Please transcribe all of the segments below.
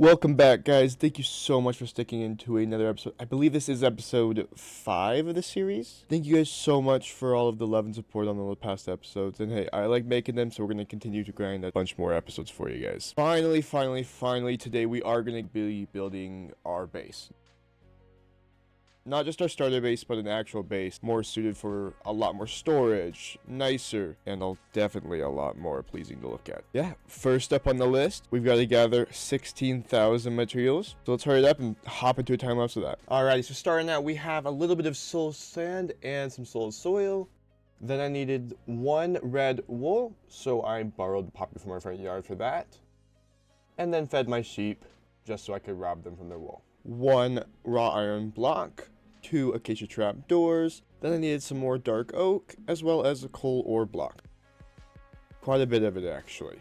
Welcome back, guys. Thank you so much for sticking into another episode. I believe this is episode 5 of the series. Thank you guys so much for all of the love and support on the past episodes. And hey, I like making them, so we're going to continue to grind a bunch more episodes for you guys. Finally, today we are going to be building our base. Not just our starter base, but an actual base, more suited for a lot more storage, nicer, and definitely a lot more pleasing to look at. Yeah, first up on the list, we've got to gather 16,000 materials. So let's hurry it up and hop into a time lapse of that. Alrighty, so starting out, we have a little bit of soul sand and some soul soil. Then I needed 1 red wool, so I borrowed the puppy from my front yard for that. And then fed my sheep, just so I could rob them from their wool. 1 raw iron block, 2 acacia trap doors, then I needed some more dark oak, as well as a coal ore block. Quite a bit of it, actually.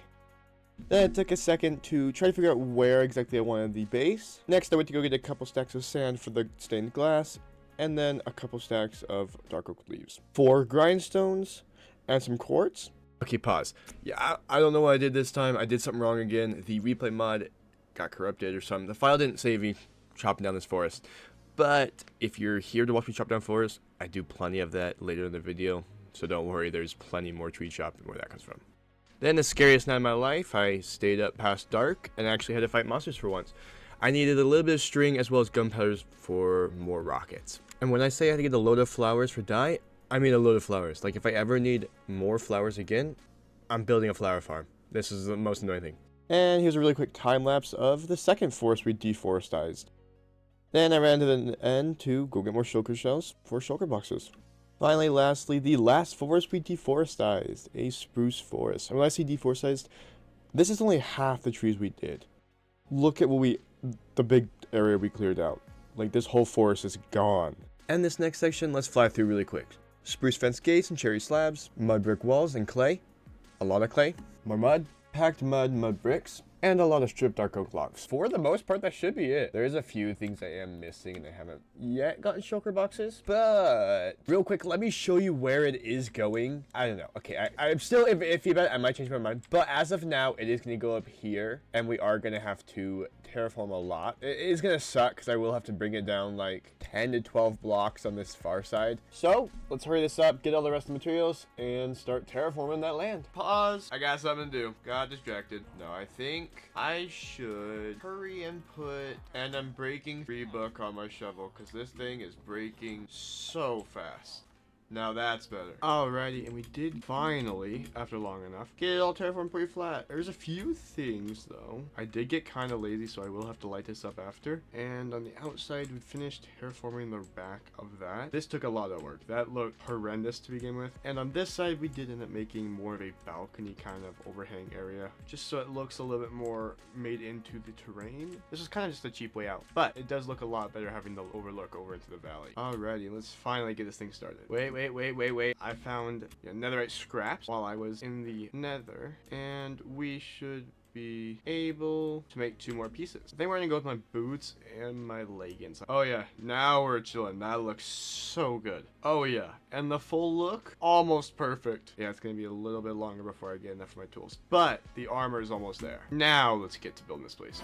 Then it took a second to try to figure out where exactly I wanted the base. Next, I went to go get a couple stacks of sand for the stained glass, and then a couple stacks of dark oak leaves. 4 grindstones, and some quartz. Okay, pause. Yeah, I don't know what I did this time. I did something wrong again. The replay mod got corrupted or something. The file didn't save me chopping down this forest. But if you're here to watch me chop down forest, I do plenty of that later in the video. So don't worry, there's plenty more tree chopping where that comes from. Then the scariest night of my life, I stayed up past dark and actually had to fight monsters for once. I needed a little bit of string as well as gunpowder for more rockets. And when I say I had to get a load of flowers for dye, I mean a load of flowers. Like if I ever need more flowers again, I'm building a flower farm. This is the most annoying thing. And here's a really quick time lapse of the second forest we deforested. Then I ran to the end to go get more shulker shells for shulker boxes. Finally, lastly, the last forest we deforested, a spruce forest. And when I say deforested, this is only half the trees we did. Look at the big area we cleared out. Like this whole forest is gone. And this next section, let's fly through really quick. Spruce fence gates and cherry slabs, mud brick walls and clay. A lot of clay, more mud, packed mud bricks, and a lot of stripped dark oak logs. For the most part, that should be it. There's a few things I am missing and I haven't yet gotten shulker boxes. But real quick, let me show you where it is going. I don't know. Okay, I'm still iffy about it. I might change my mind. But as of now, it is going to go up here. And we are going to have to terraform a lot. It is going to suck because I will have to bring it down like 10 to 12 blocks on this far side. So let's hurry this up, get all the rest of the materials, and start terraforming that land. Pause. I got something to do. Got distracted. No, I think I should hurry and and I'm breaking 3 book on my shovel because this thing is breaking so fast. Now that's better. Alrighty, and we did finally, after long enough, get it all terraformed pretty flat. There's a few things though. I did get kind of lazy, so I will have to light this up after. And on the outside, we finished terraforming the back of that. This took a lot of work. That looked horrendous to begin with. And on this side, we did end up making more of a balcony kind of overhang area, just so it looks a little bit more made into the terrain. This is kind of just a cheap way out, but it does look a lot better having the overlook over into the valley. Alrighty, let's finally get this thing started. Wait. I found netherite scraps while I was in the nether, and we should be able to make 2 more pieces. I think we're gonna go with my boots and my leggings. Oh yeah, now we're chilling. That looks so good. Oh yeah, and the full look, almost perfect. Yeah, it's gonna be a little bit longer before I get enough of my tools, but the armor is almost there. Now let's get to building this place.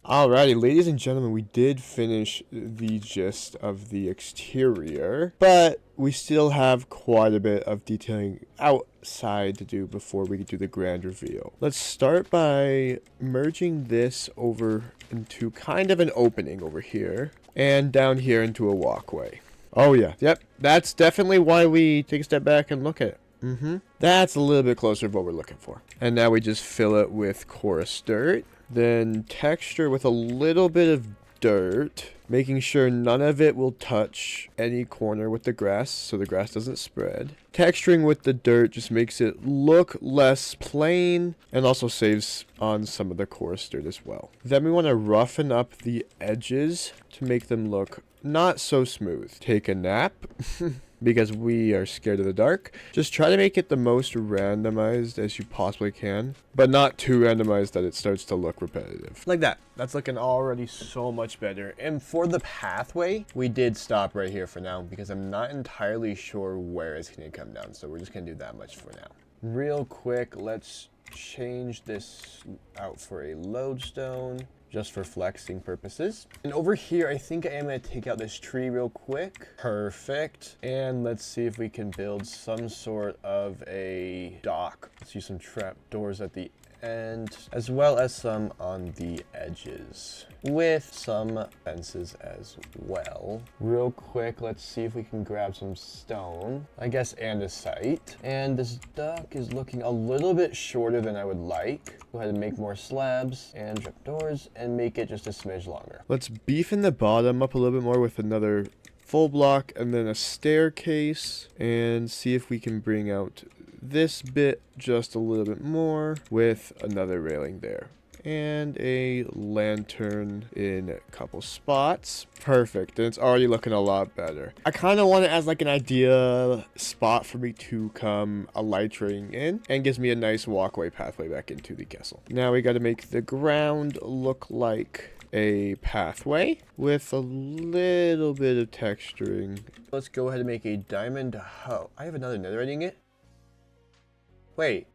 Alrighty, ladies and gentlemen, we did finish the gist of the exterior, but we still have quite a bit of detailing outside to do before we can do the grand reveal. Let's start by merging this over into kind of an opening over here, and down here into a walkway. Oh yeah, yep, that's definitely why we take a step back and look at it. That's a little bit closer to what we're looking for. And now we just fill it with coarse dirt. Then texture with a little bit of dirt. making sure none of it will touch any corner with the grass so the grass doesn't spread. Texturing with the dirt just makes it look less plain and also saves on some of the coarse dirt as well. Then we want to roughen up the edges to make them look not so smooth. Take a nap. Because we are scared of the dark. Just try to make it the most randomized as you possibly can, but not too randomized that it starts to look repetitive. Like that. That's looking already so much better. And for the pathway, we did stop right here for now because I'm not entirely sure where it's going to come down. So we're just going to do that much for now. Real quick, let's change this out for a lodestone, just for flexing purposes. And over here, I think I am gonna take out this tree real quick. Perfect. And let's see if we can build some sort of a dock. Let's use some trap doors at the end, as well as some on the edges, with some fences as well. Real quick, let's see if we can grab some stone, I guess, and a site. And this dock is looking a little bit shorter than I would like. Go ahead and make more slabs and trap doors and make it just a smidge longer. Let's beefen the bottom up a little bit more with another full block and then a staircase, and see if we can bring out this bit just a little bit more with another railing there and a lantern in a couple spots. Perfect. And it's already looking a lot better. I kind of want it as like an idea spot for me to come elytrating in, and gives me a nice walkway pathway back into the castle. Now we got to make the ground look like a pathway with a little bit of texturing. Let's go ahead and make a diamond hoe. I have another netherite ingot. Wait.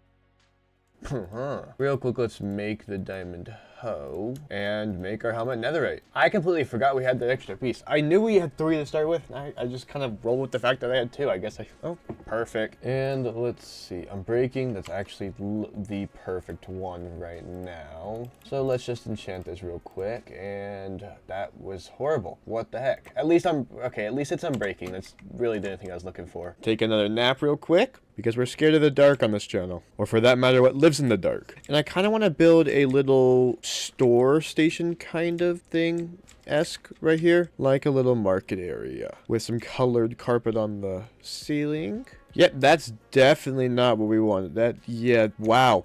Real quick, let's make the diamond hoe and make our helmet netherite. I completely forgot we had that extra piece. I knew we had 3 to start with, and I just kind of rolled with the fact that I had 2. I guess oh, perfect. And let's see, I'm breaking. That's actually the perfect one right now. So let's just enchant this real quick, and that was horrible. What the heck? At least at least it's unbreaking. That's really the only thing I was looking for. Take another nap real quick, because we're scared of the dark on this channel, or for that matter, what lives in the dark. And I kind of want to build a little store station kind of thing-esque right here, like a little market area with some colored carpet on the ceiling. Yep, that's definitely not what we wanted. Yeah, wow.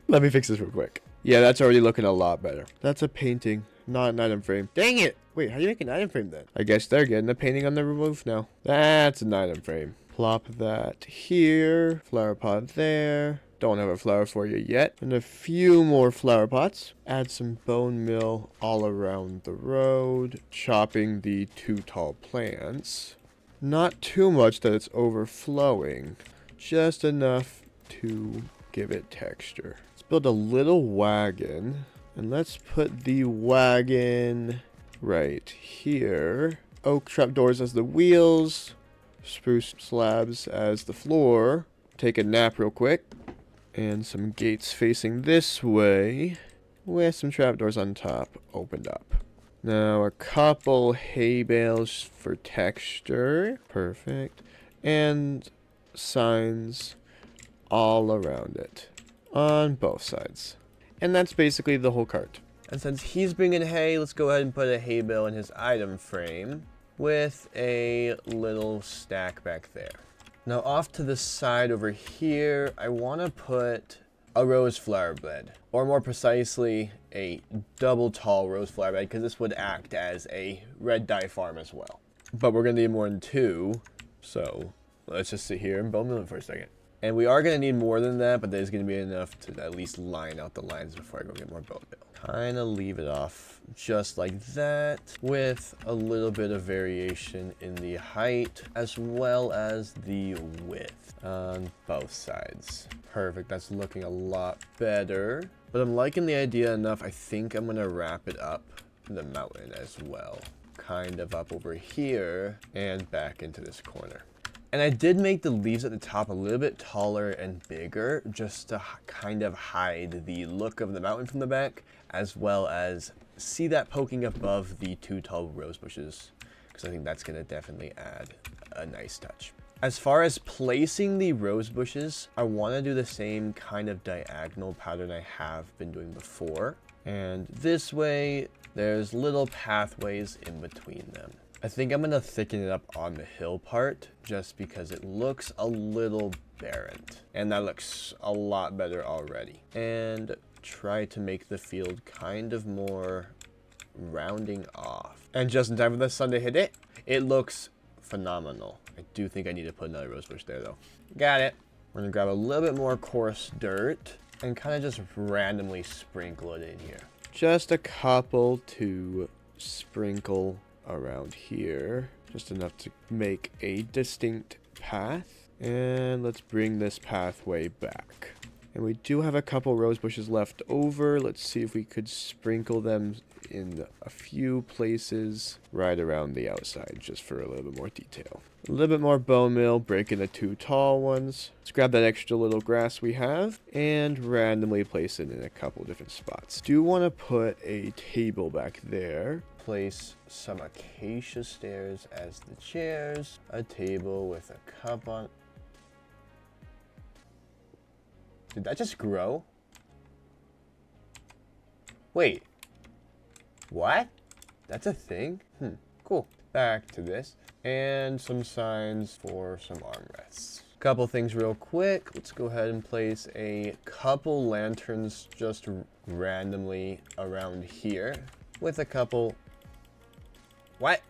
Let me fix this real quick. Yeah, that's already looking a lot better. That's a painting, not an item frame. Dang it! Wait, how do you make an item frame then? I guess they're getting a painting on the roof now. That's an item frame. Plop that here, flower pot there. Don't have a flower for you yet. And a few more flower pots. Add some bone meal all around the road, chopping the 2 tall plants. Not too much that it's overflowing, just enough to give it texture. Let's build a little wagon, and let's put the wagon right here. Oak trapdoors as the wheels, spruce slabs as the floor. Take a nap real quick. And some gates facing this way with some trapdoors on top opened up. Now a couple hay bales for texture. Perfect. And signs all around it on both sides. And that's basically the whole cart. And since he's bringing hay, let's go ahead and put a hay bale in his item frame with a little stack back there. Now off to the side over here, I want to put a rose flower bed, or more precisely, a double tall rose flower bed, because this would act as a red dye farm as well. But we're going to need more than 2, so let's just sit here and bone mill it for a second. And we are going to need more than that, but there's going to be enough to at least line out the lines before I go get more bone meal. Kind of leave it off just like that, with a little bit of variation in the height as well as the width on both sides. Perfect, that's looking a lot better. But I'm liking the idea enough, I think I'm gonna wrap it up the mountain as well. Kind of up over here and back into this corner. And I did make the leaves at the top a little bit taller and bigger, just to kind of hide the look of the mountain from the back, as well as see that poking above the 2 tall rose bushes, because I think that's going to definitely add a nice touch. As far as placing the rose bushes, I want to do the same kind of diagonal pattern I have been doing before. And this way, there's little pathways in between them. I think I'm gonna thicken it up on the hill part just because it looks a little barren. And that looks a lot better already. And try to make the field kind of more rounding off. And just in time for the sun to hit it, it looks phenomenal. I do think I need to put another rose bush there though. Got it. We're gonna grab a little bit more coarse dirt and kind of just randomly sprinkle it in here. Just a couple to sprinkle around here. Just enough to make a distinct path. And let's bring this pathway back. And we do have a couple rose bushes left over. Let's see if we could sprinkle them in a few places right around the outside, just for a little bit more detail. A little bit more bone meal, breaking the 2 tall ones. Let's grab that extra little grass we have and randomly place it in a couple different spots. Do want to put a table back there. Place some acacia stairs as the chairs. A table with a cup on. Did that just grow? Wait. What? That's a thing? Cool. Back to this. And some signs for some armrests. Couple things real quick. Let's go ahead and place a couple lanterns just randomly around here. With a couple... What?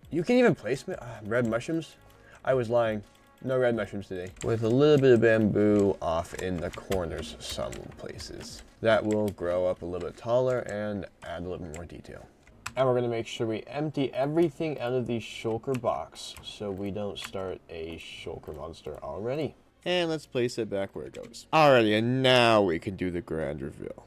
You can even place red mushrooms? I was lying. No red mushrooms today. With a little bit of bamboo off in the corners some places. That will grow up a little bit taller and add a little bit more detail. And we're going to make sure we empty everything out of the shulker box so we don't start a shulker monster already. And let's place it back where it goes. Alrighty, and now we can do the grand reveal.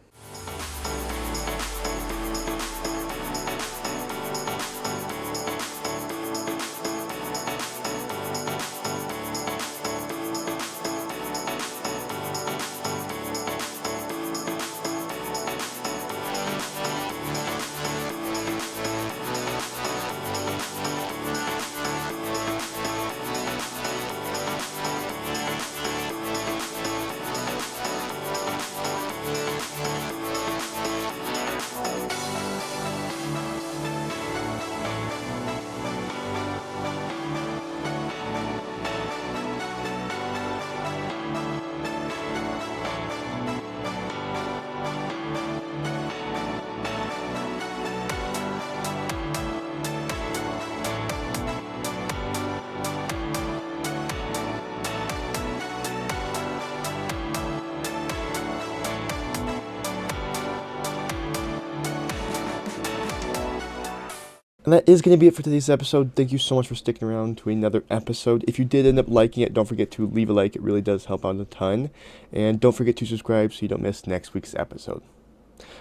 And that is going to be it for today's episode. Thank you so much for sticking around to another episode. If you did end up liking it, don't forget to leave a like. It really does help out a ton. And don't forget to subscribe so you don't miss next week's episode.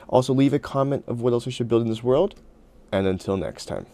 Also, leave a comment of what else we should build in this world. And until next time.